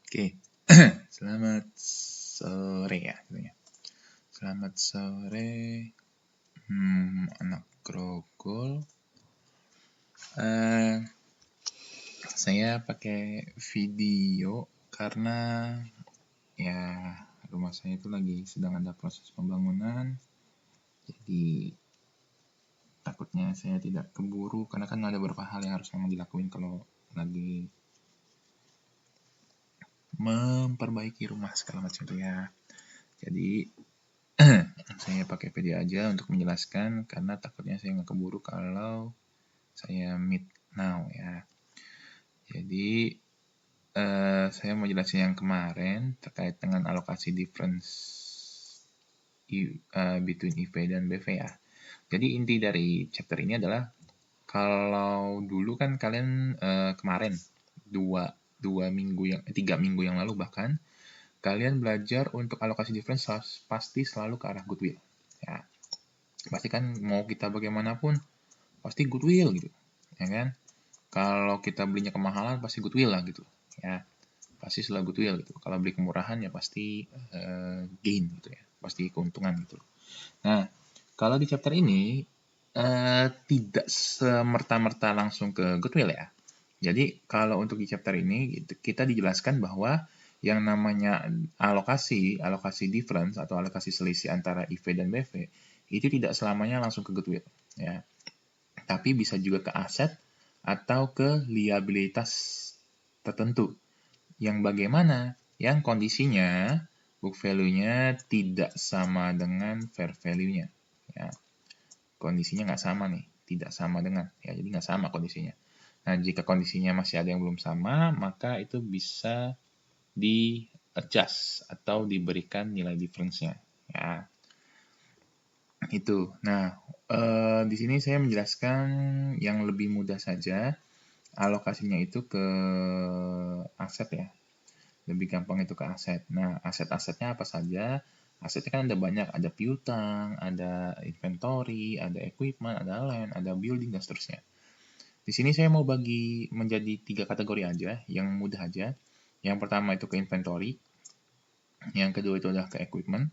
Oke, selamat sore ya. Selamat sore, anak grogol. Saya pakai video karena ya rumah saya itu lagi sedang ada proses pembangunan. Jadi takutnya saya tidak keburu karena kan ada beberapa hal yang harus memang dilakuin kalau lagi memperbaiki rumah segala macam itu ya. Jadi saya pakai video aja untuk menjelaskan karena takutnya saya nggak keburu kalau saya meet now ya. Jadi saya mau jelasin yang kemarin terkait dengan alokasi difference between IV dan BV ya. Jadi inti dari chapter ini adalah kalau dulu kan kalian kemarin 3 minggu yang lalu bahkan kalian belajar untuk alokasi difference pasti selalu ke arah goodwill ya. Pasti kan mau kita bagaimanapun pasti goodwill gitu ya kan. Kalau kita belinya kemahalan pasti goodwill lah gitu ya, pasti selalu goodwill gitu. Kalau beli kemurahan ya pasti gain gitu ya, pasti keuntungan gitu. Nah kalau di chapter ini tidak semerta-merta langsung ke goodwill ya. Jadi kalau untuk di chapter ini kita dijelaskan bahwa yang namanya alokasi difference atau alokasi selisih antara IV dan BV itu tidak selamanya langsung ke goodwill ya. Tapi bisa juga ke aset atau ke liabilitas tertentu. Yang bagaimana? Yang kondisinya book value-nya tidak sama dengan fair value-nya. Ya. Kondisinya nggak sama nih, tidak sama dengan. Ya, jadi nggak sama kondisinya. Nah, jika kondisinya masih ada yang belum sama, maka itu bisa di-adjust atau diberikan nilai difference-nya. Ya. Itu. Nah, di sini saya menjelaskan yang lebih mudah saja. Alokasinya itu ke aset ya. Lebih gampang itu ke aset. Nah, aset-asetnya apa saja? Asetnya kan ada banyak, ada piutang, ada inventory, ada equipment, ada land, ada building, dan seterusnya. Di sini saya mau bagi menjadi 3 kategori aja, yang mudah aja. Yang pertama itu ke inventory, yang kedua itu adalah ke equipment,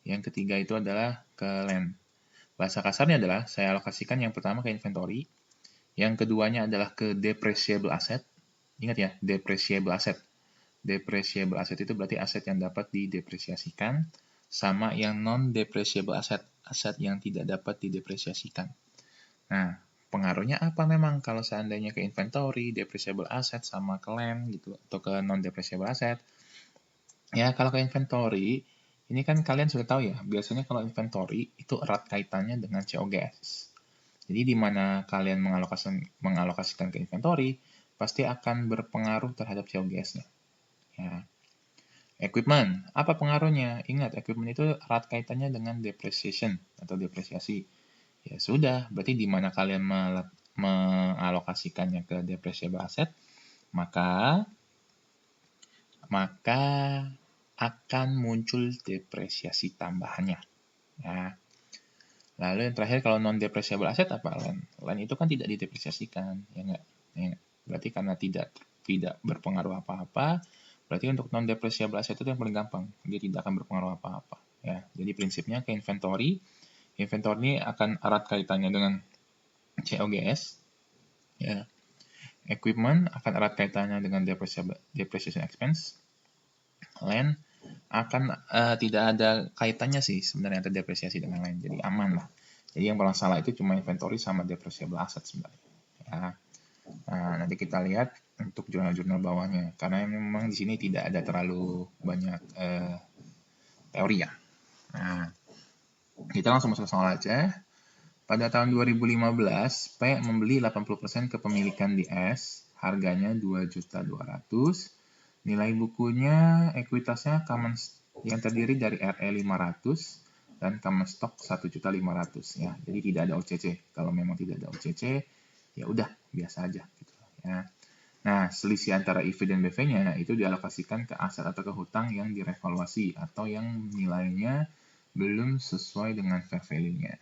yang ketiga itu adalah ke land. Bahasa kasarnya adalah saya alokasikan yang pertama ke inventory, yang keduanya adalah ke depreciable asset. Ingat ya, depreciable asset. Depreciable asset itu berarti aset yang dapat didepresiasikan, sama yang non-depreciable asset, aset yang tidak dapat didepresiasikan. Nah, pengaruhnya apa memang kalau seandainya ke inventory, depreciable asset, sama ke land gitu, atau ke non-depreciable asset? Ya, kalau ke inventory, ini kan kalian sudah tahu ya, biasanya kalau inventory itu erat kaitannya dengan COGS. Jadi di mana kalian mengalokasikan ke inventory, pasti akan berpengaruh terhadap COGS-nya. Ya. Equipment, apa pengaruhnya? Ingat, equipment itu erat kaitannya dengan depreciation atau depresiasi. Ya sudah, berarti di mana kalian mengalokasikannya ke depreciable asset, maka akan muncul depresiasi tambahannya. Ya. Lalu yang terakhir kalau non-depreciable asset apa? Land itu kan tidak didepresiasikan, ya enggak? Ya, berarti karena tidak berpengaruh apa-apa, berarti untuk non-depreciable asset itu yang paling gampang, dia tidak akan berpengaruh apa-apa. Ya, jadi prinsipnya ke inventory ini akan erat kaitannya dengan COGS. Ya. Equipment akan erat kaitannya dengan depreciation expense. Land akan tidak ada kaitannya sih sebenarnya antara depresiasi dengan lain, jadi aman lah. Jadi yang paling salah itu cuma inventory sama depreciable asset sebenarnya. Ya. Nah, nanti kita lihat untuk jurnal-jurnal bawahnya, karena memang di sini tidak ada terlalu banyak teori ya. Nah, kita langsung masuk soal aja. Pada tahun 2015, P membeli 80% kepemilikan di S, harganya 2.200.000. Nilai bukunya, ekuitasnya common yang terdiri dari RE 500 dan common stock 1.500.000 ya. Jadi tidak ada OCC. Kalau memang tidak ada OCC, ya udah biasa aja gitu ya. Nah, selisih antara IV dan BV-nya itu dialokasikan ke aset atau ke hutang yang direvaluasi atau yang nilainya belum sesuai dengan fair value-nya.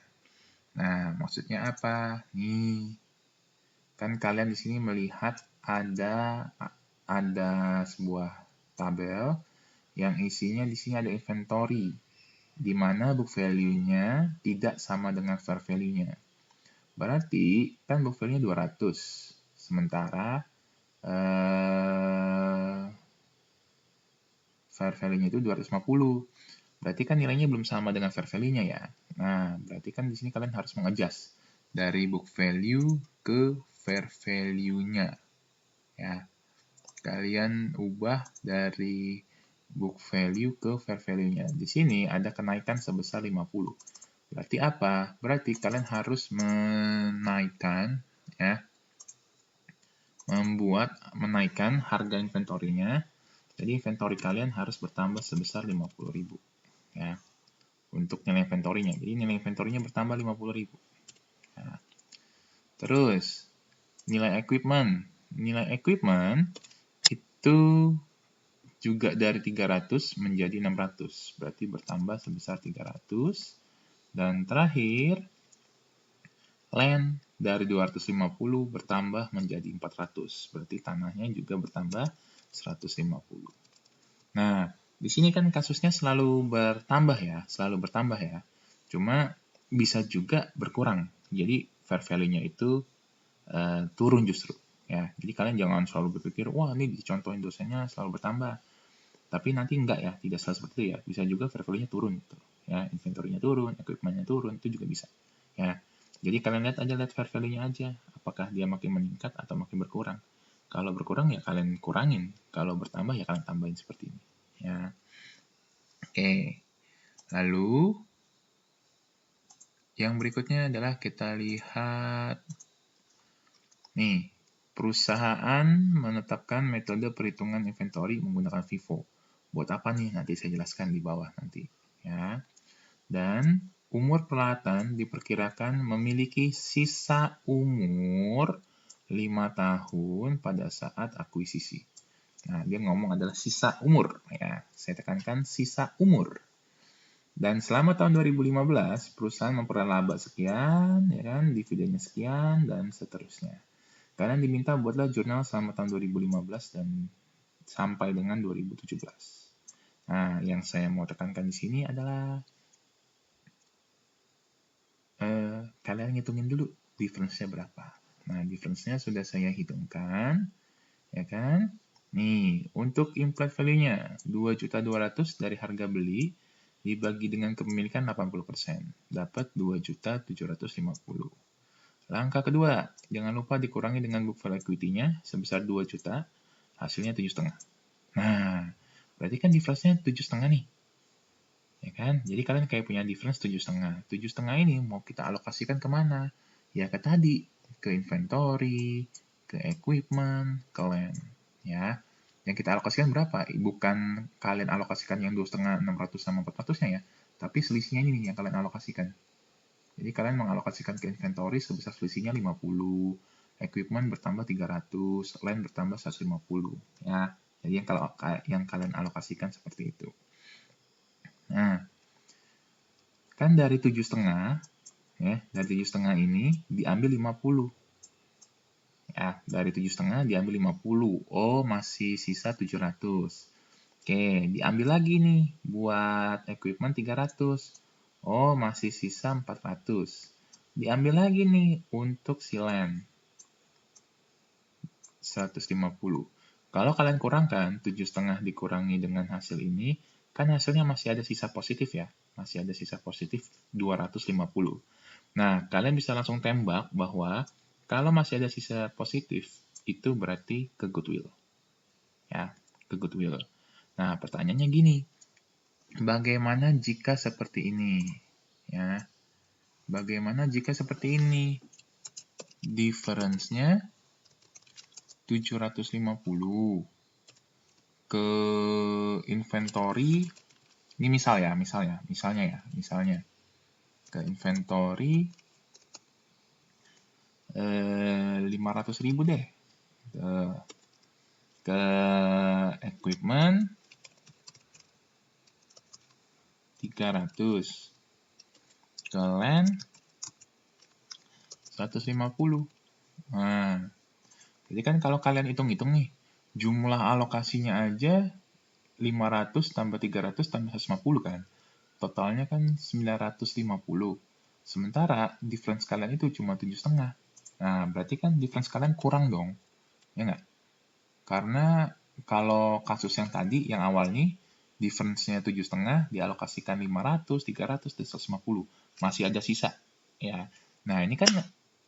Nah, maksudnya apa? Nih, kan kalian di sini melihat ada ada sebuah tabel yang isinya di sini ada inventory, di mana book value-nya tidak sama dengan fair value-nya. Berarti kan book value-nya 200, sementara fair value-nya itu 250. Berarti kan nilainya belum sama dengan fair value-nya ya. Nah, berarti kan di sini kalian harus mengadjust dari book value ke fair value-nya. Ya. Kalian ubah dari book value ke fair value-nya. Di sini ada kenaikan sebesar 50. Berarti apa? Berarti kalian harus menaikkan ya. Menaikkan harga inventory-nya. Jadi inventory kalian harus bertambah sebesar 50.000 ya. Untuk nilai inventory-nya. Jadi nilai inventory-nya bertambah 50.000. Nah, terus nilai equipment. Nilai equipment itu juga dari 300 menjadi 600. Berarti bertambah sebesar 300. Dan terakhir land dari 250 bertambah menjadi 400. Berarti tanahnya juga bertambah 150. Nah, di sini kan kasusnya selalu bertambah ya, Cuma bisa juga berkurang. Jadi fair value-nya itu turun justru. Ya, jadi kalian jangan selalu berpikir, wah ini dicontohin dosennya selalu bertambah. Tapi nanti enggak ya, tidak selalu seperti itu ya. Bisa juga fair value-nya turun gitu. Ya, inventory-nya turun, equipment-nya turun, itu juga bisa. Ya. Jadi kalian lihat fair value-nya aja, apakah dia makin meningkat atau makin berkurang. Kalau berkurang ya kalian kurangin, kalau bertambah ya kalian tambahin seperti ini. Ya. Oke. Lalu yang berikutnya adalah kita lihat nih, perusahaan menetapkan metode perhitungan inventory menggunakan FIFO. Buat apa nih? Nanti saya jelaskan di bawah nanti, ya. Dan umur peralatan diperkirakan memiliki sisa umur 5 tahun pada saat akuisisi. Nah, dia ngomong adalah sisa umur, ya. Saya tekankan sisa umur. Dan selama tahun 2015, perusahaan memperoleh laba sekian, ya kan, dividennya sekian, dan seterusnya. Kalian diminta buatlah jurnal selama tahun 2015 dan sampai dengan 2017. Nah, yang saya mau tekankan di sini adalah kalian hitungin dulu difference-nya berapa. Nah, difference-nya sudah saya hitungkan, ya kan? Nih, untuk implied value-nya 2.200.000 dari harga beli dibagi dengan kepemilikan 80%, dapat 2.750.000. Langkah kedua, jangan lupa dikurangi dengan book value equity-nya sebesar 2 juta, hasilnya 7,5. Nah, berarti kan difference-nya 7,5 nih. Ya kan? Jadi kalian kayak punya difference 7,5. 7,5 ini mau kita alokasikan kemana? Ya ke tadi, ke inventory, ke equipment, ke land. Ya. Yang kita alokasikan berapa? Bukan kalian alokasikan yang 2,5, 600 sama 400-nya ya. Tapi selisihnya ini yang kalian alokasikan. Jadi kalian mengalokasikan ke inventory sebesar selisihnya 50, equipment bertambah 300, land bertambah 150. Ya. Jadi yang kalian alokasikan seperti itu. Nah, kan dari 7,5, ya, dari 7,5 ini diambil 50. Ya, dari 7,5 diambil 50. Oh, masih sisa 700. Oke, diambil lagi nih buat equipment 300. Oh, masih sisa 400. Diambil lagi nih untuk si land 150. Kalau kalian kurangkan 7,5 dikurangi dengan hasil ini, kan hasilnya masih ada sisa positif ya. Masih ada sisa positif 250. Nah, kalian bisa langsung tembak bahwa kalau masih ada sisa positif, itu berarti ke goodwill. Ya, ke goodwill. Nah, pertanyaannya gini, bagaimana jika seperti ini? Ya, bagaimana jika seperti ini? Difference-nya 750 ke inventory, ini misalnya ke inventory 500.000 deh, ke equipment 300, ke land 150. Nah, jadi kan kalau kalian hitung-hitung nih, jumlah alokasinya aja 500 tambah 300 tambah 150 kan. Totalnya kan 950. Sementara difference kalian itu cuma 7,5. Nah, berarti kan difference kalian kurang dong. Ya nggak? Karena kalau kasus yang tadi, yang awalnya, difference-nya 7,5, dialokasikan 500, 300, dan 150. Masih ada sisa. Ya. Nah, ini kan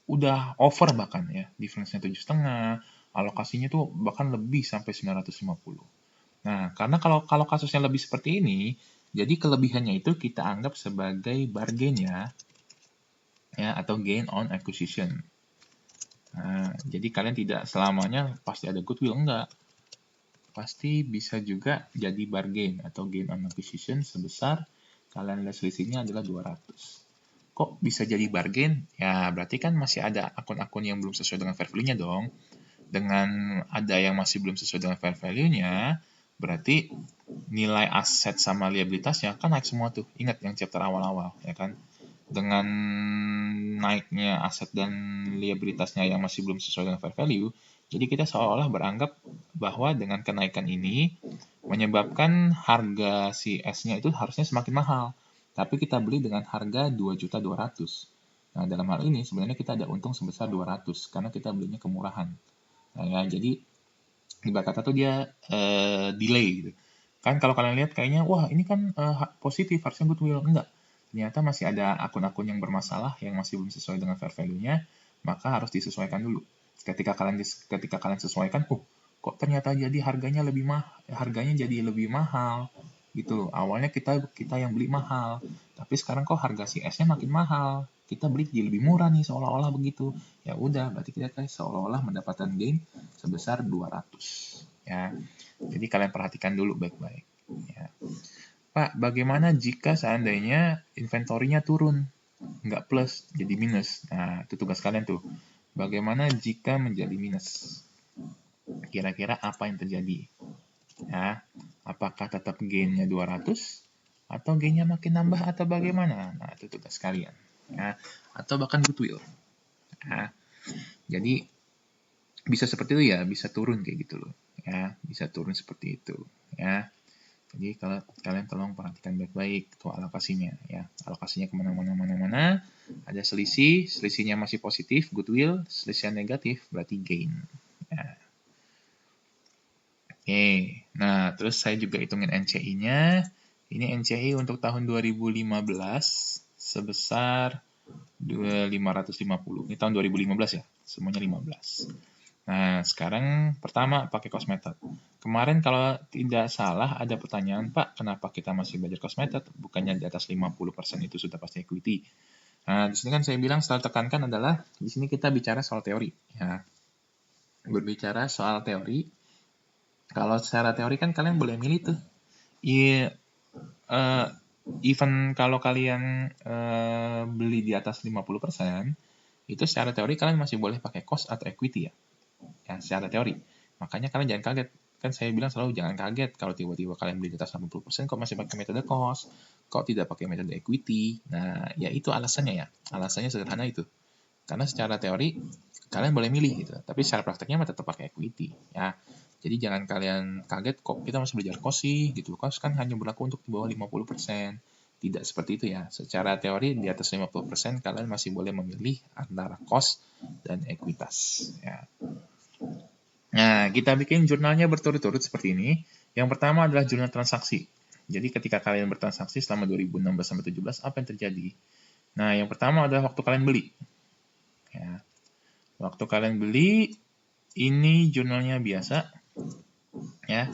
udah over bahkan ya. Difference-nya 7,5, alokasinya tuh bahkan lebih sampai 950. Nah, karena kalau kasusnya lebih seperti ini, jadi kelebihannya itu kita anggap sebagai bargain ya atau gain on acquisition. Nah, jadi kalian tidak selamanya pasti ada goodwill, enggak. Pasti bisa juga jadi bargain atau gain on acquisition sebesar kalian lihat selisihnya adalah 200. Kok bisa jadi bargain? Ya, berarti kan masih ada akun-akun yang belum sesuai dengan fair value-nya dong. Dengan ada yang masih belum sesuai dengan fair value-nya, berarti nilai aset sama liabilitasnya kan naik semua tuh. Ingat yang chapter awal-awal, ya kan? Dengan naiknya aset dan liabilitasnya yang masih belum sesuai dengan fair value, jadi kita seolah-olah beranggap bahwa dengan kenaikan ini menyebabkan harga si S-nya itu harusnya semakin mahal. Tapi kita beli dengan harga 2.200.000. Nah, dalam hal ini sebenarnya kita ada untung sebesar 200 karena kita belinya kemurahan. Nah, ya, jadi ibarat kata tuh dia delay gitu. Kan kalau kalian lihat kayaknya, wah ini kan positif, harusnya goodwill. Enggak. Ternyata masih ada akun-akun yang bermasalah yang masih belum sesuai dengan fair value-nya, maka harus disesuaikan dulu. Ketika kalian sesuaikan, kok ternyata jadi harganya jadi lebih mahal gitu. Awalnya kita yang beli mahal, tapi sekarang kok harga si S-nya makin mahal. Kita beli jadi lebih murah nih seolah-olah begitu. Ya udah, berarti kita kan seolah-olah mendapatkan gain sebesar 200 ya. Jadi kalian perhatikan dulu baik-baik ya. Pak, bagaimana jika seandainya inventorinya turun? Nggak plus, jadi minus. Nah, itu tugas kalian tuh. Bagaimana jika menjadi minus? Kira-kira apa yang terjadi? Ya, apakah tetap gainnya 200? Atau gainnya makin nambah atau bagaimana? Nah, itu tugas kalian. Ya, atau bahkan goodwill. Ya, jadi bisa seperti itu ya, bisa turun kayak gitu loh. Ya, bisa turun seperti itu. Ya, jadi kalau kalian tolong perhatikan baik-baik tuh alokasinya ya. Alokasinya kemana-mana, ada selisihnya masih positif, goodwill, selisih negatif berarti gain. Ya. Oke, nah terus saya juga hitungin NCI-nya. Ini NCI untuk tahun 2015 sebesar 550. Ini tahun 2015 ya, semuanya 15. Nah, sekarang pertama pakai cost method. Kemarin kalau tidak salah ada pertanyaan, Pak, kenapa kita masih belajar cost method? Bukannya di atas 50% itu sudah pasti equity. Nah, di sini kan saya bilang selalu tekankan adalah, di sini kita bicara soal teori. Ya. Berbicara soal teori, kalau secara teori kan kalian boleh milih tuh. Even kalau kalian beli di atas 50%, itu secara teori kalian masih boleh pakai cost atau equity ya. Ya, secara teori. Makanya kalian jangan kaget. Kan saya bilang selalu jangan kaget kalau tiba-tiba kalian beli di atas 80% kok masih pakai metode cost, kok tidak pakai metode equity. Nah, ya itu alasannya ya. Alasannya sederhana itu. Karena secara teori kalian boleh milih gitu, tapi secara prakteknya tetap pakai equity ya. Jadi jangan kalian kaget kok kita masih belajar cost sih gitu. Cost kan hanya berlaku untuk di bawah 50%. Tidak seperti itu ya. Secara teori di atas 50% kalian masih boleh memilih antara cost dan ekuitas ya. Nah, kita bikin jurnalnya berturut-turut seperti ini. Yang pertama adalah jurnal transaksi. Jadi ketika kalian bertransaksi selama 2016 sampai 17, apa yang terjadi? Nah, yang pertama adalah waktu kalian beli. Ya. Waktu kalian beli, ini jurnalnya biasa. Ya.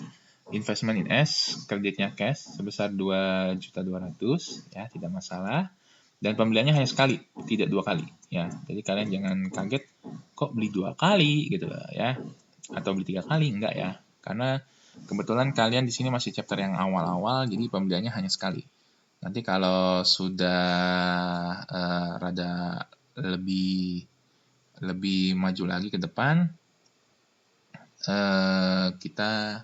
Investment in S, kreditnya cash sebesar 2.200.000, ya, tidak masalah. Dan pembeliannya hanya sekali, tidak 2 kali, ya. Jadi kalian jangan kaget kok beli 2 kali gitu ya. Atau beli 3 kali, enggak ya. Karena kebetulan kalian di sini masih chapter yang awal-awal, jadi pembeliannya hanya sekali. Nanti kalau sudah rada lebih maju lagi ke depan, kita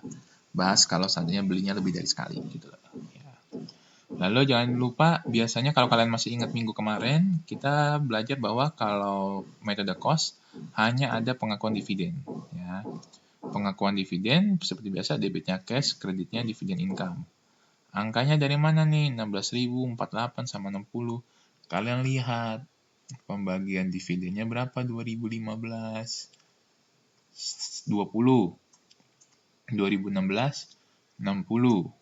bahas kalau seandainya belinya lebih dari sekali gitu. Ya. Lalu jangan lupa, biasanya kalau kalian masih ingat minggu kemarin, kita belajar bahwa kalau metode cost hanya ada pengakuan dividen. Ya. pengakuan dividen seperti biasa, debitnya cash, kreditnya dividen income. Angkanya dari mana nih? 16.000, 48 sama 60. Kalian lihat pembagian dividennya berapa? 2015 20, 2016 60,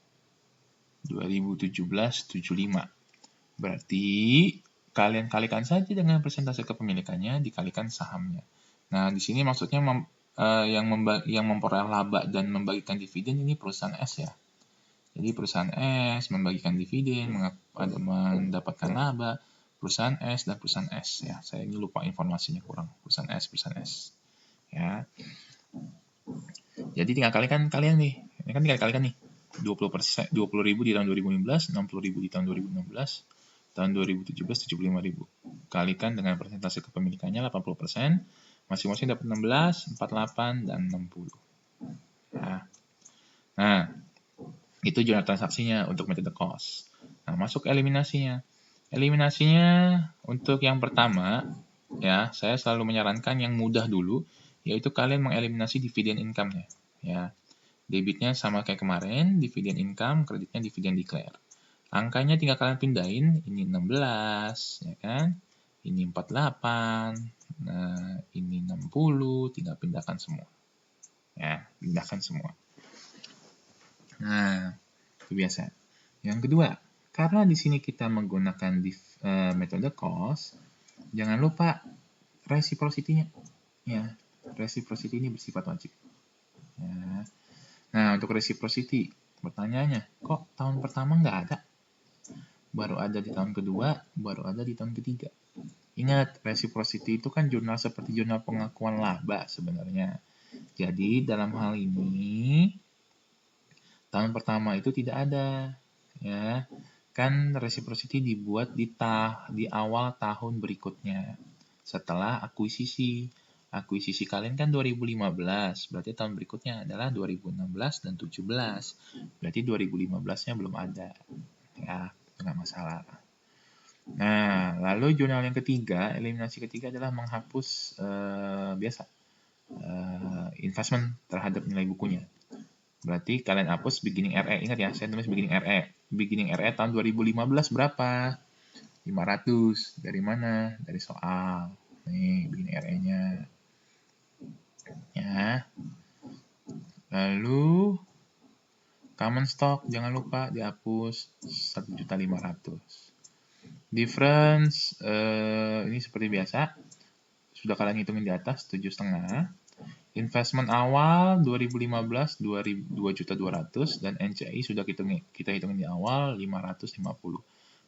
2017 75. Berarti kalian kalikan saja dengan persentase kepemilikannya dikalikan sahamnya. Nah, di sini maksudnya yang memperoleh laba dan membagikan dividen ini perusahaan S ya. Jadi perusahaan S membagikan dividen, mendapatkan laba, perusahaan S dan perusahaan S ya. Saya ini lupa informasinya kurang. Perusahaan S ya. Jadi tinggal kalikan kalian nih. Ini kan tinggal kalikan nih. 20.000 di tahun 2015, 60.000 di tahun 2016, tahun 2017 75.000. Kalikan dengan persentase kepemilikannya 80%, masing-masing dapat 16, 48 dan 60. Ya. Nah, itu jurnal transaksinya untuk metode cost. Nah, masuk eliminasinya. Eliminasinya untuk yang pertama, ya, saya selalu menyarankan yang mudah dulu, yaitu kalian mengeliminasi dividen income-nya. Ya. Debitnya sama kayak kemarin, dividen income, kreditnya dividen declare. Angkanya tinggal kalian pindahin, ini 16, ya kan? Ini 48, nah ini 60, tinggal pindahkan semua. Ya, pindahkan semua. Nah, itu biasa. Yang kedua, karena di sini kita menggunakan metode cost, jangan lupa reciprocity-nya. Ya, reciprocity ini bersifat wajib. Ya. Nah, untuk reciprocity, pertanyaannya, kok tahun pertama nggak ada? Baru ada di tahun kedua, baru ada di tahun ketiga. Ingat, reciprocity itu kan jurnal seperti jurnal pengakuan laba sebenarnya. Jadi, dalam hal ini, tahun pertama itu tidak ada. Ya, kan reciprocity dibuat di awal tahun berikutnya. Setelah akuisisi. Akuisisi kalian kan 2015, berarti tahun berikutnya adalah 2016 dan 17. Berarti 2015-nya belum ada. Ya, nggak masalah. Nah, lalu jurnal yang ketiga, eliminasi ketiga adalah menghapus investment terhadap nilai bukunya. Berarti kalian hapus beginning RE. Ingat ya, saya tulis beginning RE. Beginning RE tahun 2015 berapa? 500. Dari mana? Dari soal. Nih, beginning RE-nya. Ya. Lalu common stock jangan lupa dihapus 1.500.000. Difference ini seperti biasa. Sudah kalian hitungin di atas 7,5. Investment awal 2015 2.200.000 dan NCI sudah kita hitungin di awal 550.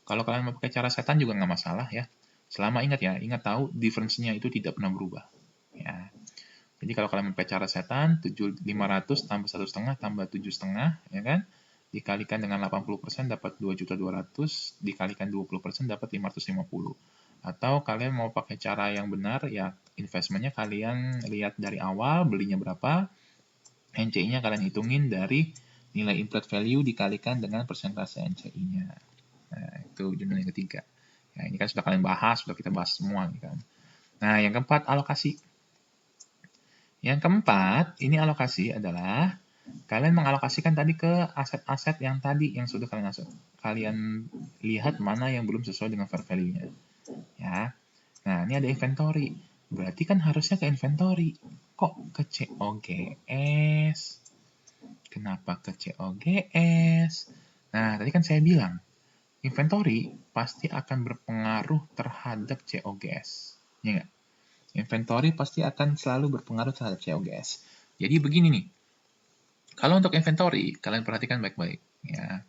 Kalau kalian mau pakai cara setan juga nggak masalah ya. Selama ingat tahu difference-nya itu tidak pernah berubah. Ya. Jadi kalau kalian pakai cara setan, 500 tambah 1,5 tambah 7,5, ya kan? Dikalikan dengan 80% dapat 2.200.000, dikalikan 20% dapat 550. Atau kalian mau pakai cara yang benar, ya investmentnya kalian lihat dari awal, belinya berapa, NCI-nya kalian hitungin dari nilai implied value dikalikan dengan persentase NCI-nya. Nah, itu jurnal yang ketiga. Ya, ini kan sudah kalian bahas, sudah kita bahas semua. Kan? Nah, yang keempat, alokasi. Yang keempat, ini alokasi adalah kalian mengalokasikan tadi ke aset-aset yang tadi yang sudah kalian lihat mana yang belum sesuai dengan fair value-nya. Ya. Nah, ini ada inventory. Berarti kan harusnya ke inventory. Kok ke COGS? Kenapa ke COGS? Nah, tadi kan saya bilang, inventory pasti akan berpengaruh terhadap COGS. Ya nggak? Inventory pasti akan selalu berpengaruh terhadap COGS. Jadi begini nih. Kalau untuk inventory, kalian perhatikan baik-baik. Ya.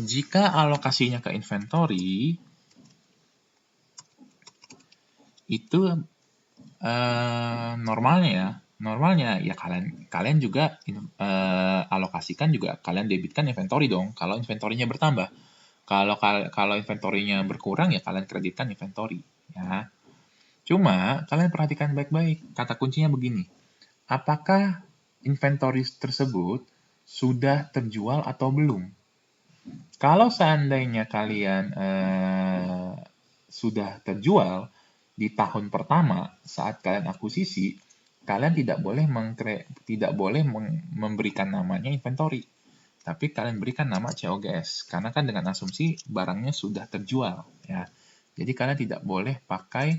Jika alokasinya ke inventory, itu normalnya ya kalian juga alokasikan juga kalian debitkan inventory dong. Kalau inventorinya bertambah. Kalau inventorinya berkurang ya kalian kreditkan inventory. Ya. Cuma, kalian perhatikan baik-baik. Kata kuncinya begini. Apakah inventory tersebut sudah terjual atau belum? Kalau seandainya kalian sudah terjual di tahun pertama saat kalian akuisisi, kalian tidak boleh memberikan namanya inventory. Tapi kalian berikan nama COGS, karena kan dengan asumsi barangnya sudah terjual, ya. Jadi kalian tidak boleh pakai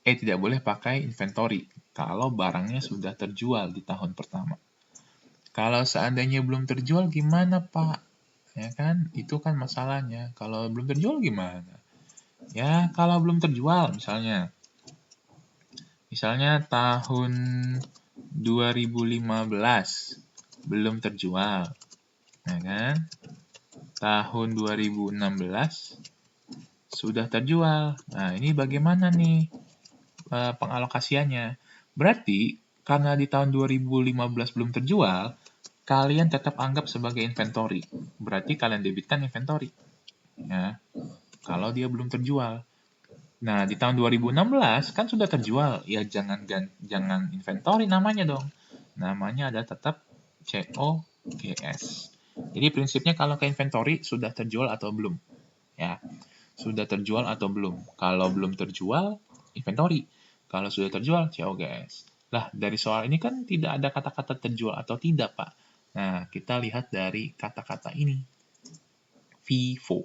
tidak boleh pakai inventory kalau barangnya sudah terjual di tahun pertama. Kalau seandainya belum terjual gimana, Pak? Ya kan, itu kan masalahnya. Kalau belum terjual gimana? Ya, kalau belum terjual misalnya tahun 2015 belum terjual, ya kan? Tahun 2016 sudah terjual. Nah, ini bagaimana nih pengalokasiannya? Berarti karena di tahun 2015 belum terjual, kalian tetap anggap sebagai inventory. Berarti kalian debitkan inventory. Ya, kalau dia belum terjual. Nah, di tahun 2016 kan sudah terjual. Ya jangan inventory namanya dong. Namanya adalah tetap COGS. Jadi prinsipnya kalau ke inventory sudah terjual atau belum. Ya, sudah terjual atau belum. Kalau belum terjual, inventory. Kalau sudah terjual, COGS. Lah, dari soal ini kan tidak ada kata-kata terjual atau tidak, Pak. Nah, kita lihat dari kata-kata ini. FIFO.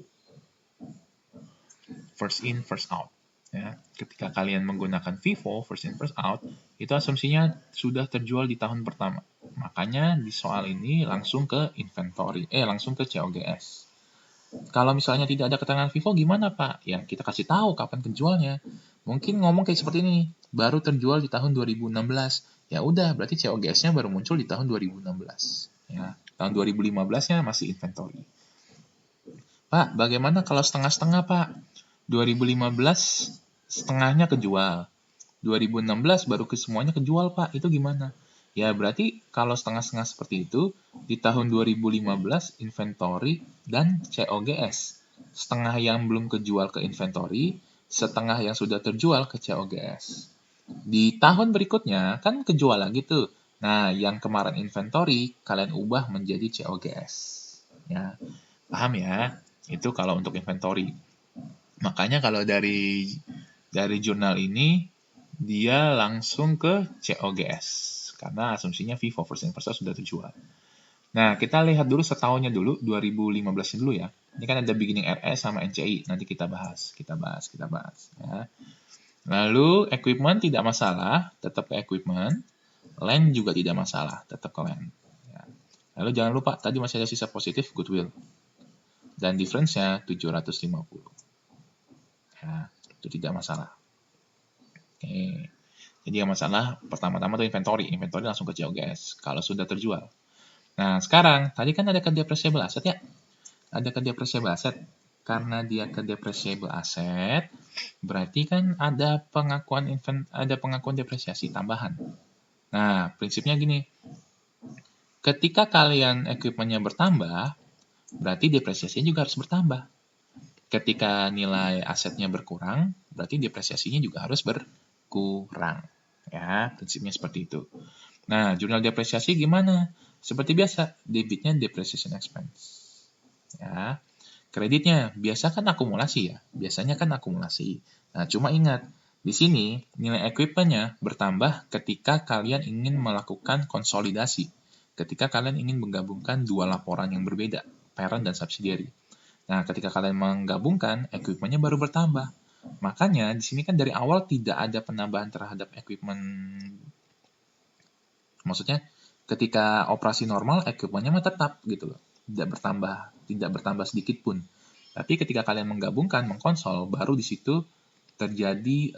First in, first out. Ya, ketika kalian menggunakan FIFO, first in, first out, itu asumsinya sudah terjual di tahun pertama. Makanya di soal ini langsung ke inventory, langsung ke COGS. Kalau misalnya tidak ada keterangan FIFO gimana, Pak? Ya, kita kasih tahu kapan penjualnya. Mungkin ngomong kayak seperti ini, baru terjual di tahun 2016. Ya udah, berarti COGS-nya baru muncul di tahun 2016. Ya, tahun 2015-nya masih inventory. Pak, bagaimana kalau setengah-setengah, Pak? 2015 setengahnya kejual. 2016 baru ke semuanya kejual, Pak. Itu gimana? Ya, berarti kalau setengah-setengah seperti itu, di tahun 2015 inventory dan COGS. Setengah yang belum kejual ke inventory, setengah yang sudah terjual ke COGS. Di tahun berikutnya, kan kejual lagi tuh. Nah, yang kemarin inventory, kalian ubah menjadi COGS. Ya, paham ya? Itu kalau untuk inventory. Makanya kalau dari jurnal ini, dia langsung ke COGS. Karena asumsinya FIFO, first in first out, sudah terjual. Nah, kita lihat dulu setahunnya dulu, 2015 dulu ya. Ini kan ada beginning RS sama NCI, nanti kita bahas. Ya. Lalu, equipment tidak masalah, tetap ke equipment. Land juga tidak masalah, tetap ke land. Ya. Lalu jangan lupa, tadi masih ada sisa positif goodwill. Dan difference-nya 750. Ya, itu tidak masalah. Oke. Jadi yang masalah pertama-tama tuh inventory. Inventory langsung ke COGS kalau sudah terjual. Nah, sekarang tadi kan ada ke depreciable asset ya. Ada ke depreciable asset. Karena dia ke depreciable asset, berarti kan ada pengakuan depresiasi tambahan. Nah, prinsipnya gini. Ketika kalian equipment-nya bertambah, berarti depresiasinya juga harus bertambah. Ketika nilai asetnya berkurang, berarti depresiasinya juga harus berkurang. Ya, prinsipnya seperti itu. Nah, jurnal depresiasi gimana? Seperti biasa, debitnya depreciation expense. Ya, kreditnya biasa kan akumulasi ya. Biasanya kan akumulasi. Nah, cuma ingat, di sini nilai equipment-nya bertambah ketika kalian ingin melakukan konsolidasi. Ketika kalian ingin menggabungkan dua laporan yang berbeda, parent dan subsidiary. Nah, ketika kalian menggabungkan, equipment-nya baru bertambah. Makanya di sini kan dari awal tidak ada penambahan terhadap equipment. Maksudnya ketika operasi normal equipment-nya mah tetap gitu loh. Tidak bertambah sedikit pun. Tapi ketika kalian menggabungkan, mengkonsol, baru di situ terjadi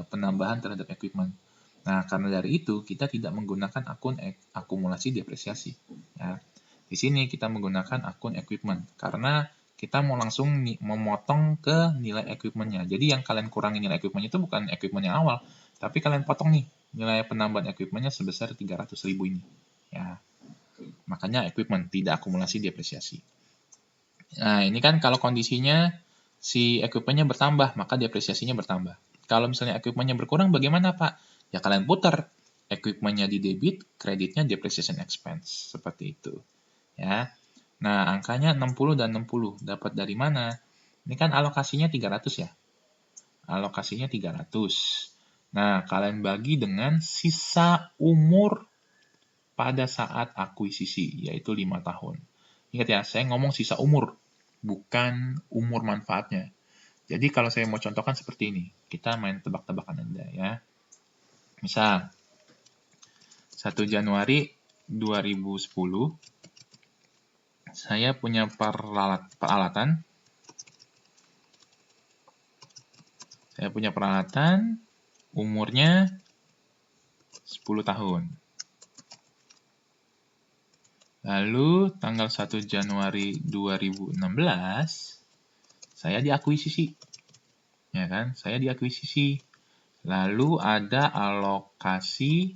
penambahan terhadap equipment. Nah, karena dari itu kita tidak menggunakan akun akumulasi depresiasi. Ya. Di sini kita menggunakan akun equipment karena kita mau langsung memotong ke nilai equipment-nya. Jadi yang kalian kurangi nilai equipment itu bukan equipment yang awal, tapi kalian potong nih nilai penambahan equipment-nya sebesar 300.000 ini. Ya. Makanya equipment tidak akumulasi depresiasi. Nah, ini kan kalau kondisinya si equipment-nya bertambah, maka depresiasinya bertambah. Kalau misalnya equipment-nya berkurang, bagaimana, Pak? Ya kalian putar. Equipment-nya di debit, kreditnya depreciation expense. Seperti itu. Ya. Nah, angkanya 60 dan 60. Dapat dari mana? Ini kan alokasinya 300 ya. Alokasinya 300. Nah, kalian bagi dengan sisa umur pada saat akuisisi, yaitu 5 tahun. Ingat ya, saya ngomong sisa umur, bukan umur manfaatnya. Jadi kalau saya mau contohkan seperti ini, kita main tebak-tebakan Anda ya. Misal, 1 Januari 2010, saya punya peralatan. Saya punya peralatan, umurnya 10 tahun. Lalu tanggal 1 Januari 2016, saya diakuisisi. Ya kan? Saya diakuisisi. Lalu ada alokasi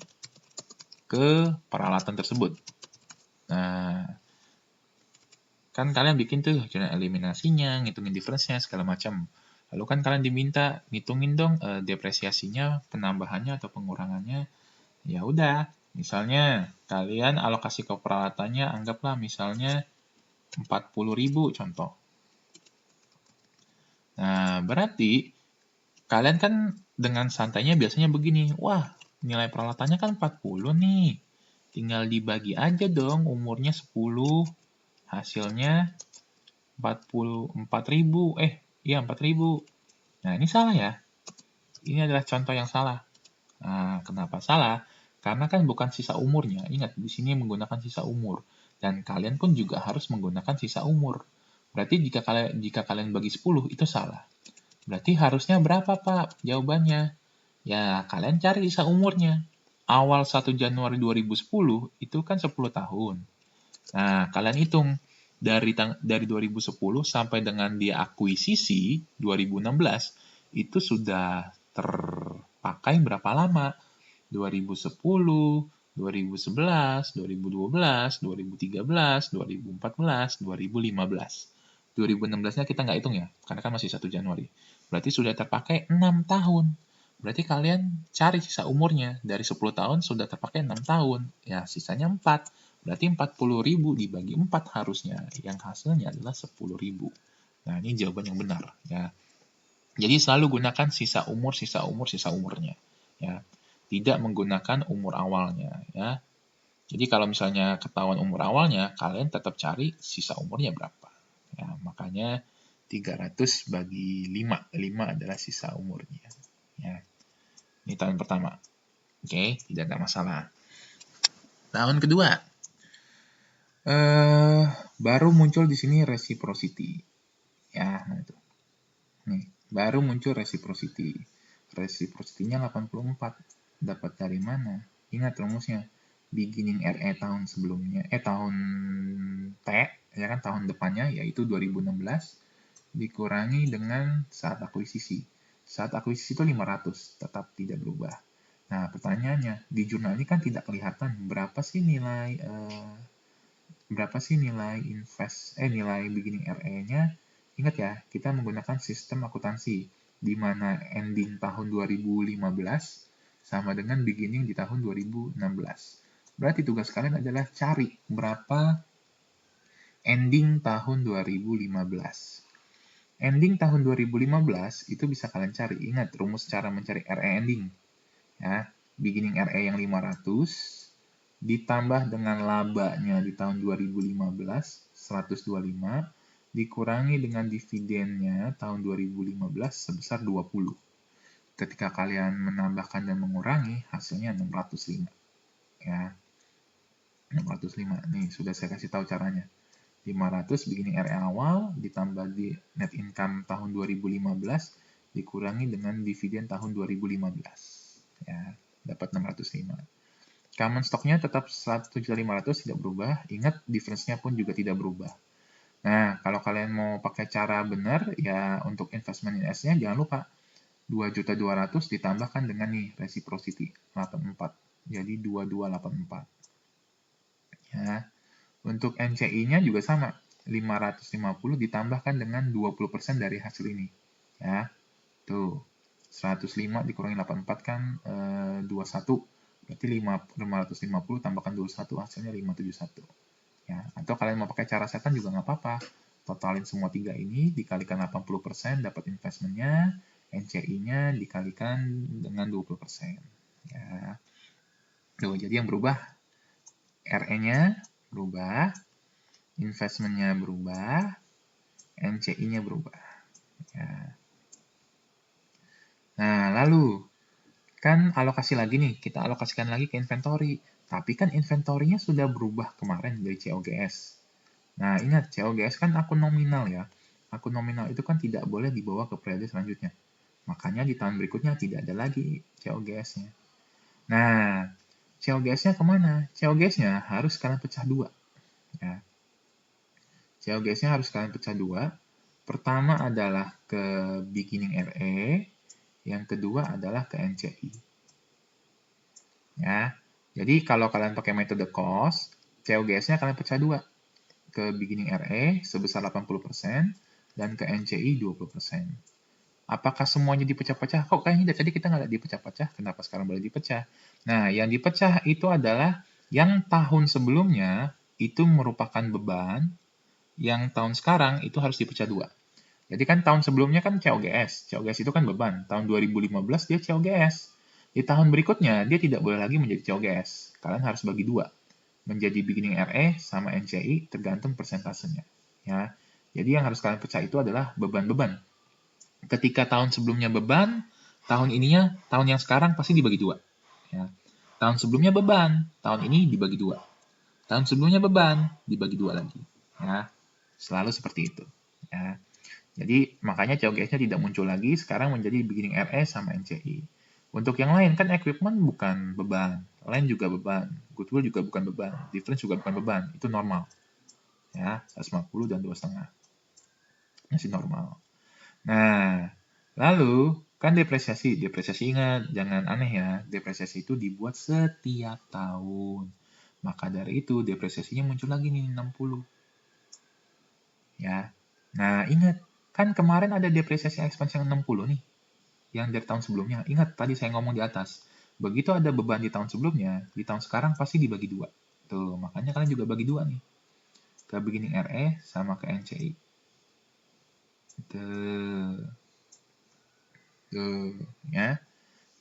ke peralatan tersebut. Nah, kan kalian bikin tuh jurnal eliminasinya, ngitungin difference-nya, segala macam. Lalu kan kalian diminta ngitungin dong depresiasinya, penambahannya atau pengurangannya. Ya udah, misalnya kalian alokasi ke peralatannya anggaplah misalnya 40.000 contoh. Nah, berarti kalian kan dengan santainya biasanya begini, wah nilai peralatannya kan 40 nih, tinggal dibagi aja dong umurnya 10, hasilnya 44.000, iya 4.000. Nah ini salah ya, ini adalah contoh yang salah. Nah, kenapa salah? Karena kan bukan sisa umurnya. Ingat, di sini menggunakan sisa umur. Dan kalian pun juga harus menggunakan sisa umur. Berarti jika kalian bagi 10, itu salah. Berarti harusnya berapa, Pak? Jawabannya. Ya, kalian cari sisa umurnya. Awal 1 Januari 2010, itu kan 10 tahun. Nah, kalian hitung. Dari 2010 sampai dengan dia akuisisi 2016, itu sudah terpakai berapa lama? 2010, 2011, 2012, 2013, 2014, 2015. 2016-nya kita nggak hitung ya, karena kan masih 1 Januari. Berarti sudah terpakai 6 tahun. Berarti kalian cari sisa umurnya. Dari 10 tahun sudah terpakai 6 tahun. Ya, sisanya 4. Berarti 40.000 dibagi 4 harusnya. Yang hasilnya adalah 10.000. Nah, ini jawaban yang benar. Ya. Jadi selalu gunakan sisa umur, sisa umur, sisa umurnya. Ya. Tidak menggunakan umur awalnya. Ya. Jadi kalau misalnya ketahuan umur awalnya, kalian tetap cari sisa umurnya berapa. Ya, makanya 300 bagi 5. 5 adalah sisa umurnya. Ya. Ini tahun pertama. Oke, tidak ada masalah. Tahun kedua. Baru muncul di sini reciprocity. Ya, nah itu. Nih, baru muncul reciprocity. Reciprocity-nya 84. Dapat dari mana? Ingat rumusnya. Beginning RE tahun sebelumnya, tahun T, ya kan, tahun depannya, yaitu 2016, dikurangi dengan saat akuisisi. Saat akuisisi itu 500, tetap tidak berubah. Nah, pertanyaannya, di jurnal ini kan tidak kelihatan berapa sih nilai nilai beginning RE-nya. Ingat ya, kita menggunakan sistem akuntansi, di mana ending tahun 2015 sama dengan beginning di tahun 2016. Berarti tugas kalian adalah cari berapa ending tahun 2015. Ending tahun 2015 itu bisa kalian cari. Ingat rumus cara mencari RE ending. Ya, beginning RE yang 500 ditambah dengan labanya di tahun 2015 125 dikurangi dengan dividennya tahun 2015 sebesar 20. Ketika kalian menambahkan dan mengurangi, hasilnya 605. Ya. 605. Nih, sudah saya kasih tahu caranya. 500 beginning RE awal ditambah di net income tahun 2015 dikurangi dengan dividen tahun 2015. Ya, dapat 605. Common stock-nya tetap 1.500.000 tidak berubah. Ingat, difference-nya pun juga tidak berubah. Nah, kalau kalian mau pakai cara benar, ya untuk investment in S-nya jangan lupa 2.200.000 ditambahkan dengan nih reciprocity 84. Jadi 2284. Ya. Untuk NCI-nya juga sama. 550 ditambahkan dengan 20% dari hasil ini. Ya. Tuh. 105 dikurangi 84 kan 21. Berarti 550 tambahkan 21 hasilnya 571. Ya, atau kalian mau pakai cara setan juga nggak apa-apa. Totalin semua tiga ini dikalikan 80% dapat investmentnya, NCI-nya dikalikan dengan 20%. Ya. Tuh, jadi yang berubah RE-nya berubah, investment-nya berubah, NCI-nya berubah. Ya. Nah, lalu kan alokasi lagi nih, kita alokasikan lagi ke inventory. Tapi kan inventory-nya sudah berubah kemarin dari COGS. Nah, ingat, COGS kan akun nominal ya. Akun nominal itu kan tidak boleh dibawa ke periode selanjutnya. Makanya di tahun berikutnya tidak ada lagi COGS-nya. Nah, COGS-nya kemana? COGS-nya harus kalian pecah dua. Ya. COGS-nya harus kalian pecah dua. Pertama adalah ke beginning RE, yang kedua adalah ke NCI. Ya. Jadi kalau kalian pakai metode cost, COGS-nya kalian pecah dua. Ke beginning RE sebesar 80% dan ke NCI 20%. Apakah semuanya dipecah-pecah? Kok kayaknya dari tadi kita nggak dipecah-pecah? Kenapa sekarang boleh dipecah? Nah, yang dipecah itu adalah yang tahun sebelumnya itu merupakan beban, yang tahun sekarang itu harus dipecah dua. Jadi kan tahun sebelumnya kan COGS. COGS itu kan beban. Tahun 2015 dia COGS. Di tahun berikutnya dia tidak boleh lagi menjadi COGS. Kalian harus bagi dua. Menjadi beginning RE sama NCI tergantung persentasenya. Ya. Jadi yang harus kalian pecah itu adalah beban-beban. Ketika tahun sebelumnya beban, tahun yang sekarang pasti dibagi dua. Ya. Tahun sebelumnya beban, tahun ini dibagi dua. Tahun sebelumnya beban, dibagi dua lagi. Ya. Selalu seperti itu. Ya. Jadi makanya COGS-nya tidak muncul lagi, sekarang menjadi beginning RE sama NCI. Untuk yang lain kan equipment bukan beban, land juga beban, goodwill juga bukan beban, difference juga bukan beban, itu normal. Ya, 150 dan 2,5. Masih normal. Nah, lalu kan depresiasi. Depresiasi ingat, jangan aneh ya. Depresiasi itu dibuat setiap tahun. Maka dari itu depresiasinya muncul lagi nih 60. Ya. Nah, ingat kan kemarin ada depresiasi ekspansi yang 60 nih. Yang dari tahun sebelumnya. Ingat tadi saya ngomong di atas. Begitu ada beban di tahun sebelumnya, di tahun sekarang pasti dibagi dua. Tuh, makanya kalian juga bagi dua nih. Ke beginning RE sama ke NCI. Tuh, ya.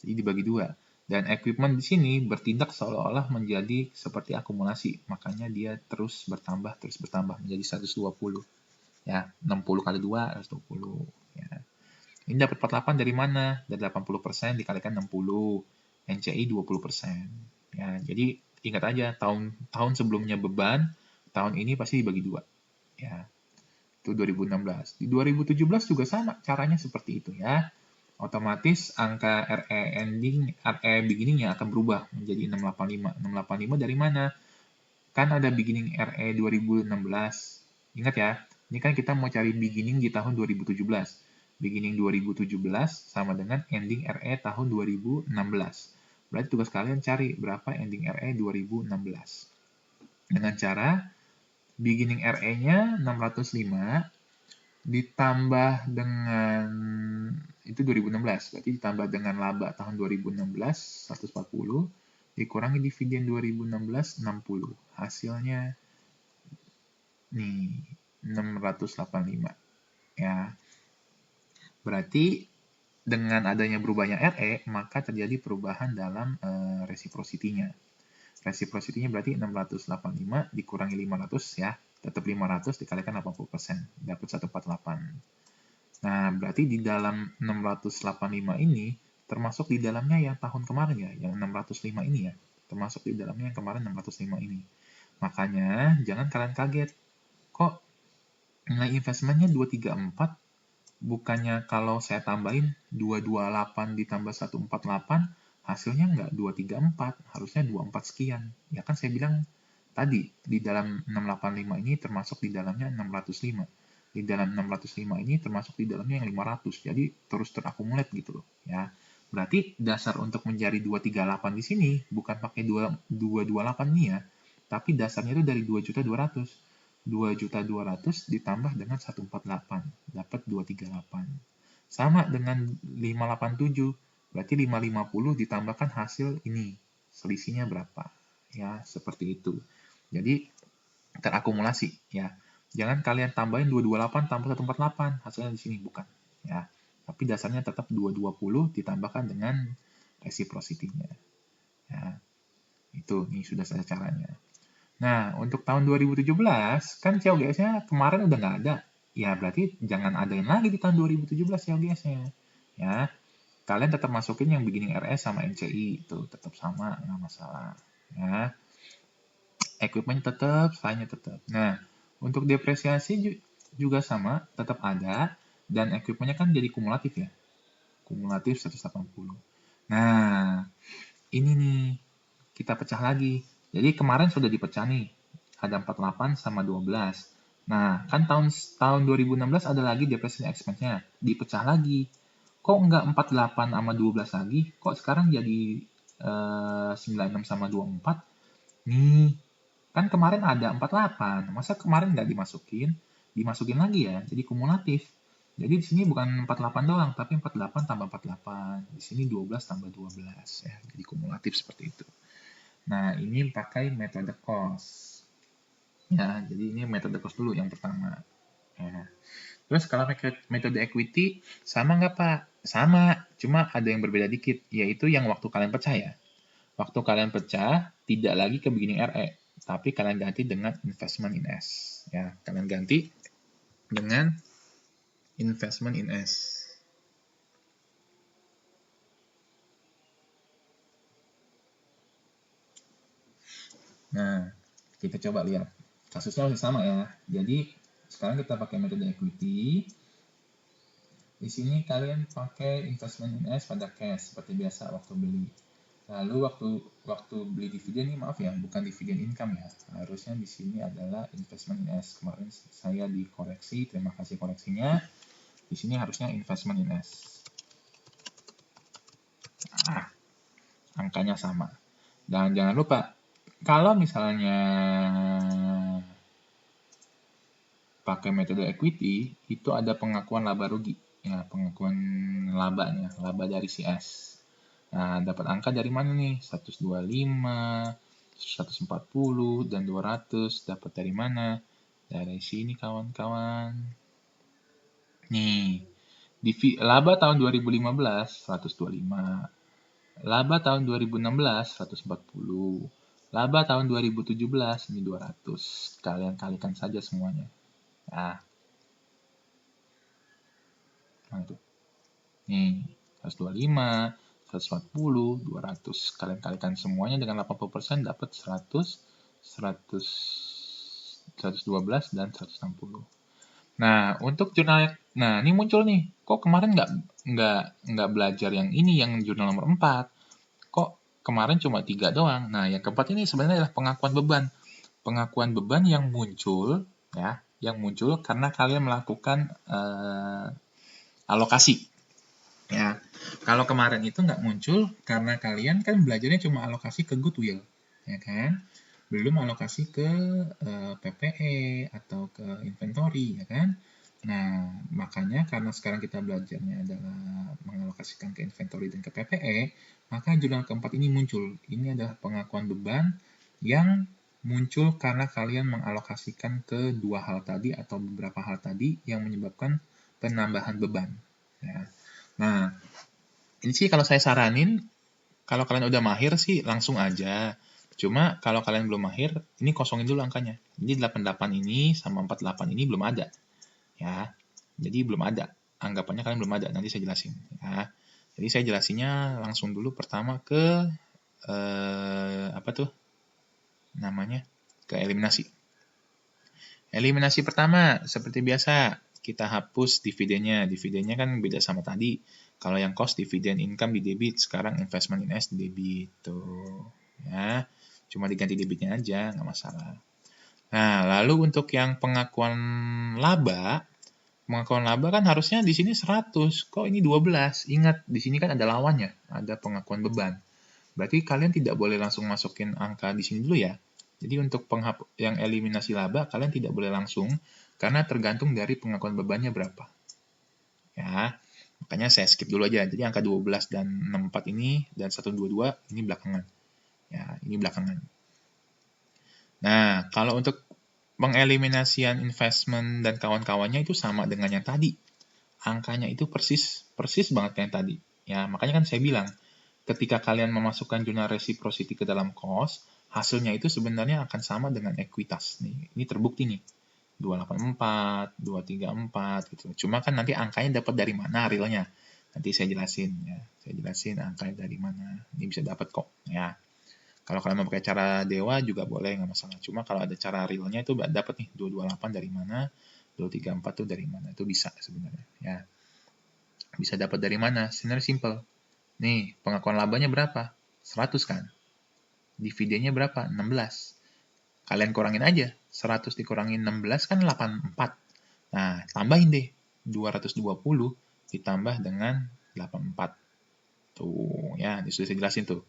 Jadi dibagi dua. Dan equipment di sini bertindak seolah-olah menjadi seperti akumulasi. Makanya dia terus bertambah menjadi 120. Ya, 60 kali 2, 120. Ya. Ini dapat 48 dari mana? Dari 80% dikalikan 60. NCI 20%. Ya, jadi ingat aja, tahun sebelumnya beban, tahun ini pasti dibagi dua. Ya, itu 2016. Di 2017 juga sama, caranya seperti itu ya. Otomatis angka RE beginningnya akan berubah menjadi 685. 685 dari mana? Kan ada beginning RE 2016. Ingat ya, ini kan kita mau cari beginning di tahun 2017. Beginning 2017 sama dengan ending RE tahun 2016. Berarti tugas kalian cari berapa ending RE 2016. Dengan cara beginning RE-nya 605 ditambah dengan itu 2016, berarti ditambah dengan laba tahun 2016 140 dikurangi dividen 2016 60. Hasilnya nih 685 ya. Berarti dengan adanya berubahnya RE maka terjadi perubahan dalam reciprocity-nya. Reciprocity-nya berarti 685 dikurangi 500 ya. Tetap 500 dikalikan 80%, dapat 148. Nah, berarti di dalam 685 ini, termasuk di dalamnya yang tahun kemarin ya, yang 605 ini ya. Termasuk di dalamnya yang kemarin 605 ini. Makanya, jangan kalian kaget. Kok nilai investmentnya 234, bukannya kalau saya tambahin 228 ditambah 148, hasilnya nggak 234, harusnya 24 sekian. Ya kan saya bilang tadi, di dalam 685 ini termasuk di dalamnya 605. Di dalam 605 ini termasuk di dalamnya yang 500. Jadi terus terakumulat gitu loh. Ya. Berarti dasar untuk mencari 238 di sini bukan pakai 228 nih ya. Tapi dasarnya itu dari 2.200.000. 2.200.000 ditambah dengan 148. Dapat 238. Sama dengan 587. Berarti 550 ditambahkan hasil ini. Selisihnya berapa? Ya, seperti itu. Jadi terakumulasi ya. Jangan kalian tambahin 228 tambah 148, hasilnya di sini bukan ya. tapi dasarnya tetap 220 ditambahkan dengan reciprocity-nya. Ya, itu nih sudah saja caranya. Nah, untuk tahun 2017 kan COGS-nya kemarin udah nggak ada. Ya, berarti jangan adain lagi di tahun 2017 COGS-nya. Ya, kalian tetap masukin yang beginning RS sama MCI itu tetap sama, nggak masalah. Ya, equipment tetap, file-nya tetap. Nah, untuk depresiasi juga sama, tetap ada, dan equipment-nya kan jadi kumulatif ya. Kumulatif 180. Nah, ini nih, kita pecah lagi. Jadi kemarin sudah dipecah nih, ada 48 sama 12. Nah, kan tahun 2016 ada lagi depresi expense-nya, dipecah lagi. Kok nggak 48 sama 12 lagi? Kok sekarang jadi 96 sama 24? Nih, kan kemarin ada 48. Masa kemarin nggak dimasukin? Dimasukin lagi ya, jadi kumulatif. Jadi di sini bukan 48 doang, tapi 48 tambah 48. Di sini 12 tambah 12 ya, jadi kumulatif seperti itu. Nah, ini pakai metode cost. Ya, jadi ini metode cost dulu yang pertama. Ya. Terus kalau metode equity, sama nggak Pak? Sama, cuma ada yang berbeda dikit, yaitu yang waktu kalian pecah ya. Waktu kalian pecah, tidak lagi ke beginning RE, tapi kalian ganti dengan investment in S. Ya, kalian ganti dengan investment in S. Nah, kita coba lihat. Kasusnya masih sama ya. Jadi, sekarang kita pakai metode equity. Di sini kalian pakai investment in S pada cash, seperti biasa waktu beli. Lalu waktu beli dividen ini maaf ya, bukan dividen income ya. Harusnya di sini adalah investment in S. Kemarin saya dikoreksi, terima kasih koreksinya. Di sini harusnya investment in S. Nah, angkanya sama. Dan jangan lupa, kalau misalnya pakai metode equity, itu ada pengakuan laba rugi. Ya, pengakuan labanya, laba dari si S. Nah, dapat angka dari mana nih? 125, 140, dan 200. Dapat dari mana? Dari sini kawan-kawan. Nih, laba tahun 2015, 125. Laba tahun 2016, 140. Laba tahun 2017, ini 200. Kalian kalikan saja semuanya. Nah, itu. Nih, 125, 140, 200. Kalian kalikan semuanya dengan 80%, dapat 100, 112, dan 160. Nah, untuk jurnal, nah ini muncul nih, kok kemarin nggak belajar yang ini, yang jurnal nomor 4. Kok kemarin cuma 3 doang. Nah, yang keempat ini sebenarnya adalah pengakuan beban. Pengakuan beban yang muncul, ya, yang muncul karena kalian melakukan alokasi. Ya, kalau kemarin itu nggak muncul karena kalian kan belajarnya cuma alokasi ke goodwill, ya kan? Belum alokasi ke PPE atau ke inventory, ya kan? Nah, makanya karena sekarang kita belajarnya adalah mengalokasikan ke inventory dan ke PPE, maka jurnal keempat ini muncul. Ini adalah pengakuan beban yang muncul karena kalian mengalokasikan ke dua hal tadi atau beberapa hal tadi yang menyebabkan penambahan beban. Ya. Nah, ini sih kalau saya saranin, kalau kalian udah mahir sih langsung aja. Cuma kalau kalian belum mahir, ini kosongin dulu angkanya. Jadi 88 ini sama 48 ini belum ada. Ya, jadi belum ada. Anggapannya kalian belum ada, nanti saya jelasin. Ya. Jadi saya jelasinnya langsung dulu pertama ke, apa tuh namanya, ke eliminasi. Eliminasi pertama, seperti biasa, kita hapus dividennya. Dividennya kan beda sama tadi. Kalau yang cost dividen income di debit, sekarang investment in S di debit. Tuh. Ya, cuma diganti debitnya aja, nggak masalah. Nah, lalu untuk yang pengakuan laba kan harusnya di sini 100. Kok ini 12? Ingat, di sini kan ada lawannya, ada pengakuan beban. Berarti kalian tidak boleh langsung masukin angka di sini dulu ya. Jadi untuk yang eliminasi laba, kalian tidak boleh langsung, karena tergantung dari pengakuan bebannya berapa. Ya, makanya saya skip dulu aja. Jadi angka 12 dan 64 ini, dan 122, ini belakangan. Ya, ini belakangan. Nah, kalau untuk pengeliminasian investment dan kawan-kawannya itu sama dengan yang tadi. angkanya itu persis banget kayak tadi. Ya, makanya kan saya bilang, ketika kalian memasukkan jurnal reciprocity ke dalam cost, hasilnya itu sebenarnya akan sama dengan ekuitas. Nih, ini terbukti nih. 284, 234 gitu. Cuma kan nanti angkanya dapat dari mana realnya. Nanti saya jelasin ya. Saya jelasin angkanya dari mana. Ini bisa dapat kok ya. Kalau kalian mau pakai cara dewa juga boleh, nggak masalah. Cuma kalau ada cara realnya itu dapat nih 228 dari mana, 234 tuh dari mana. Itu bisa sebenarnya ya. Bisa dapat dari mana? Sebenarnya simple. Nih, pengakuan labanya berapa? 100 kan? Dividennya berapa? 16. Kalian kurangin aja. 100 dikurangin 16 kan 84. Nah, tambahin deh. 220 ditambah dengan 84. Tuh, ya, sudah saya jelasin tuh.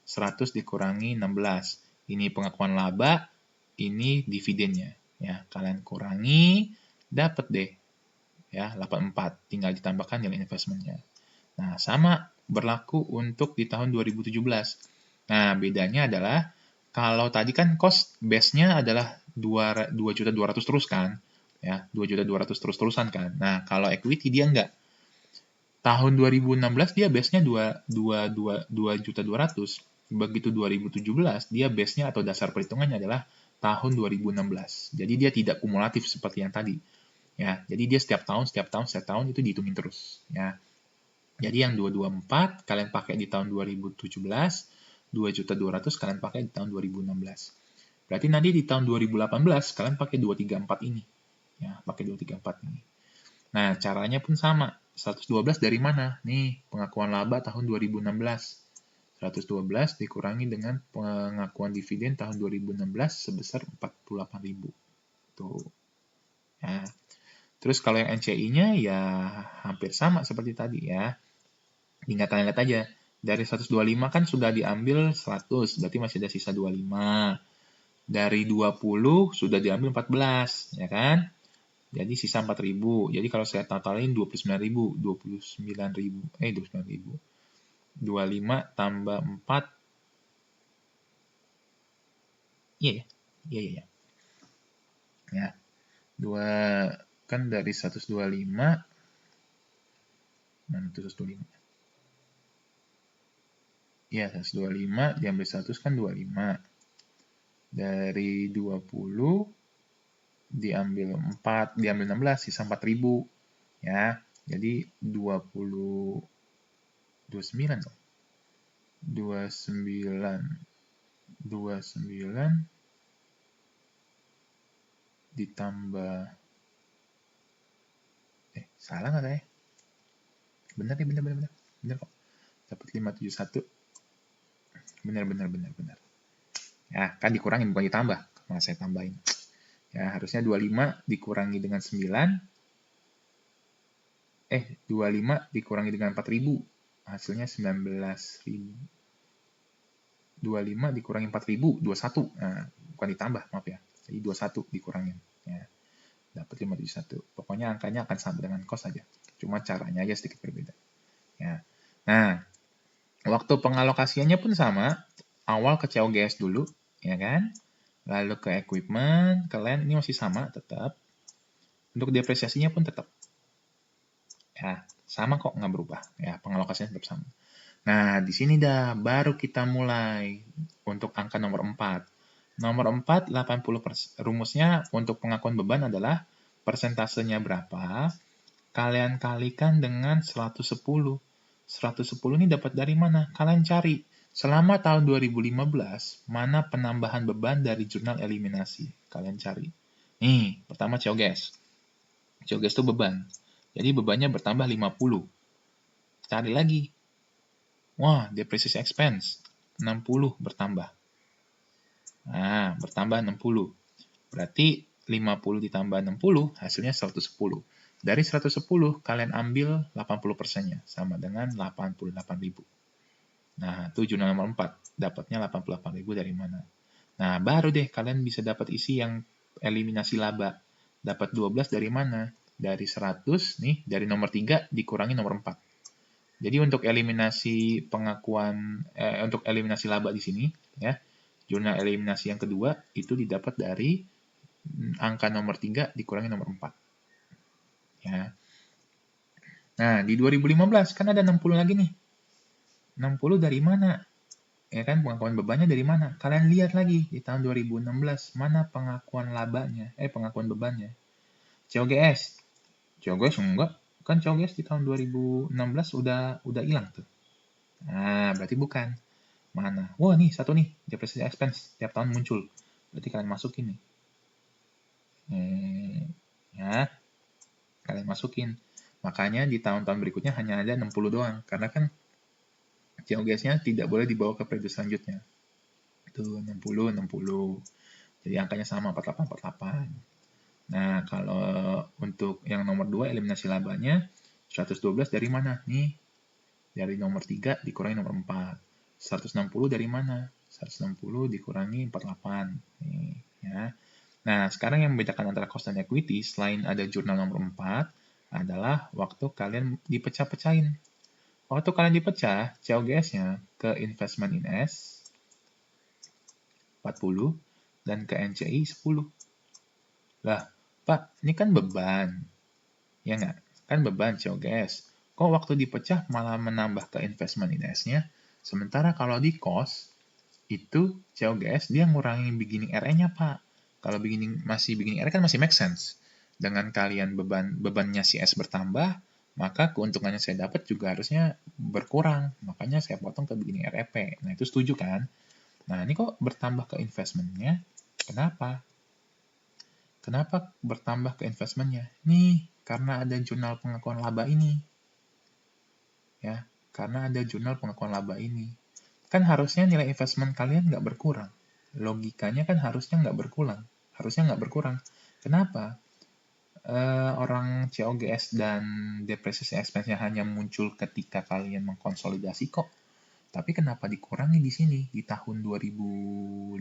100 dikurangi 16. Ini pengakuan laba, ini dividennya. Ya, kalian kurangi, dapat deh. Ya, 84. Tinggal ditambahkan nilai investmentnya. Nah, sama berlaku untuk di tahun 2017. Nah, bedanya adalah kalau tadi kan cost base-nya adalah 2.200.000 terus kan? Ya, 2.200.000 terus-terusan kan. Nah, kalau equity dia enggak. Tahun 2016 dia base-nya 2.200.000. Begitu 2017 dia base-nya atau dasar perhitungannya adalah tahun 2016. Jadi dia tidak kumulatif seperti yang tadi. Ya, jadi dia setiap tahun itu dihitungin terus, ya. Jadi yang 224 kalian pakai di tahun 2017, 2.200.000 kalian pakai di tahun 2016. Berarti nanti di tahun 2018 kalian pakai 234 ini. Ya, pakai 234 ini. Nah, caranya pun sama. 112 dari mana? Nih, pengakuan laba tahun 2016. 112 dikurangi dengan pengakuan dividen tahun 2016 sebesar 48.000. Tuh. Ya. Terus kalau yang NCI-nya ya hampir sama seperti tadi ya. Tinggal kalian lihat aja. Dari 125 kan sudah diambil 100, berarti masih ada sisa 25. Dari 20 sudah diambil 14, ya kan? Jadi sisa 4.000. Jadi kalau saya totalin 29.000, 29.000. 25 tambah 4. Iya ya. Iya. Ya. 2 kan dari 125. Mana itu 125? Ya, 125 diambil 100 kan 25. Dari 20 diambil 4, diambil 16, sisa 4.000. Ya, jadi 29 dong. 29 ditambah salah nggak saya? Benar kok. Dapat 571. Benar. Ya, kan dikurangin bukan ditambah. Malah saya tambahin. Ya, harusnya 25 dikurangi dengan 9. 25 dikurangi dengan 4.000. Hasilnya 19.000. 25 dikurangi 4.000, 21. Nah, bukan ditambah, maaf ya. Jadi 21 dikurangin. Ya, dapat 571. Pokoknya angkanya akan sama dengan cost saja. Cuma caranya aja sedikit berbeda. Ya. Nah, waktu pengalokasiannya pun sama. Awal ke COGS dulu, ya kan? Lalu ke equipment, ke land, ini masih sama tetap. Untuk depresiasinya pun tetap. Ya, sama kok, nggak berubah. Ya, pengalokasinya tetap sama. Nah, di sini dah baru kita mulai untuk angka nomor 4. Nomor 4, 80%. Rumusnya untuk pengakuan beban adalah persentasenya berapa, kalian kalikan dengan 110. 110 ini dapat dari mana? Kalian cari. Selama tahun 2015, mana penambahan beban dari jurnal eliminasi? Kalian cari. Nih, pertama COGS. COGS itu beban. Jadi bebannya bertambah 50. Cari lagi. Wah, depreciation expense 60 bertambah. Nah, bertambah 60. Berarti 50 ditambah 60 hasilnya 110. Dari 110 kalian ambil 80%-nya sama dengan 88.000. Nah, itu jurnal nomor 4. Dapatnya 88.000 dari mana? Nah, baru deh kalian bisa dapat isi yang eliminasi laba. Dapat 12 dari mana? Dari 100 nih, dari nomor 3 dikurangi nomor 4. Jadi untuk eliminasi pengakuan untuk eliminasi laba di sini ya, jurnal eliminasi yang kedua itu didapat dari angka nomor 3 dikurangi nomor 4. Ya. Nah, di 2015 kan ada 60 lagi nih. 60 dari mana? Ya kan, pengakuan bebannya dari mana? Kalian lihat lagi di tahun 2016, mana pengakuan labanya? Pengakuan bebannya. COGS. COGS enggak. Kan COGS di tahun 2016 udah hilang tuh. Nah, berarti bukan. Mana? Wah, nih satu nih, depreciation expense tiap tahun muncul. Berarti kalian masukin nih. Ya, kalian masukin. Makanya di tahun-tahun berikutnya hanya ada 60 doang. Karena kan COGS-nya tidak boleh dibawa ke periode selanjutnya. Itu 60, 60. Jadi angkanya sama, 48, 48. Nah, kalau untuk yang nomor 2, eliminasi labanya, 112 dari mana? Nih, dari nomor 3 dikurangi nomor 4. 160 dari mana? 160 dikurangi 48. Nih, ya. Nah, sekarang yang membedakan antara cost dan equity, selain ada jurnal nomor 4, adalah waktu kalian dipecah-pecahin. Waktu kalian dipecah, COGS-nya ke investment in S 40 dan ke NCI 10. Lah, Pak, ini kan beban. Ya nggak? Kan beban COGS. Kok waktu dipecah malah menambah ke investment in S-nya? Sementara kalau di cost, itu COGS dia ngurangi beginning RE-nya, Pak. Kalau masih beginning RE kan masih make sense. Dengan kalian bebannya si S bertambah, maka keuntungannya saya dapat juga harusnya berkurang. Makanya saya potong ke beginning REP. Nah, itu setuju kan? Nah, ini kok bertambah ke investment-nya? Kenapa? Kenapa bertambah ke investment-nya? Nih, karena ada jurnal pengakuan laba ini. Ya, karena ada jurnal pengakuan laba ini. Kan harusnya nilai investment kalian nggak berkurang. Logikanya kan harusnya nggak berkurang. Harusnya nggak berkurang. Kenapa? Orang COGS dan depresiasi expense-nya hanya muncul ketika kalian mengkonsolidasi kok. Tapi kenapa dikurangi di sini di tahun 2015?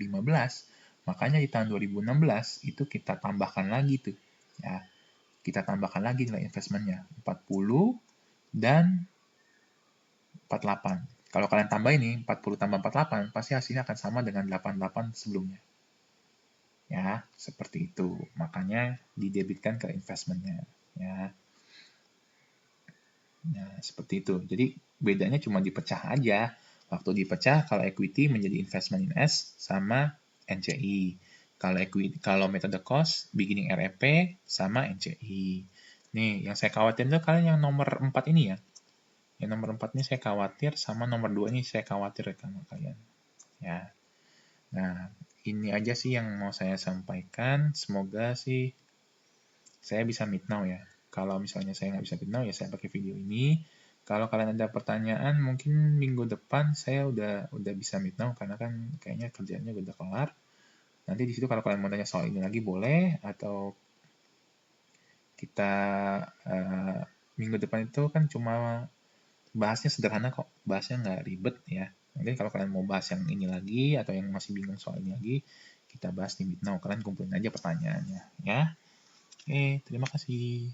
Makanya di tahun 2016 itu kita tambahkan lagi tuh. Ya, kita tambahkan lagi nilai investment-nya 40 dan 48. Kalau kalian tambah ini 40 tambah 48 pasti hasilnya akan sama dengan 88 sebelumnya. Ya, seperti itu. Makanya didebitkan ke investment-nya. Ya. Nah, seperti itu. Jadi bedanya cuma dipecah aja. Waktu dipecah, kalau equity menjadi investment in S sama NCI. Kalau metode cost, beginning REP sama NCI. Nih, yang saya khawatir itu kalian yang nomor 4 ini ya. Yang nomor 4 ini saya khawatir, sama nomor 2 ini saya khawatir sama kalian. Ya. Nah, ini aja sih yang mau saya sampaikan. Semoga sih saya bisa meet now ya. Kalau misalnya saya nggak bisa meet now, ya saya pakai video ini. Kalau kalian ada pertanyaan, mungkin minggu depan saya udah bisa meet now, karena kan kayaknya kerjaannya udah kelar. Nanti di situ kalau kalian mau tanya soal ini lagi boleh, atau kita minggu depan itu kan cuma bahasnya sederhana kok, bahasnya nggak ribet ya. Mungkin kalau kalian mau bahas yang ini lagi, atau yang masih bingung soal ini lagi, kita bahas di Meet Now. Kalian kumpulin aja pertanyaannya ya. Oke, terima kasih.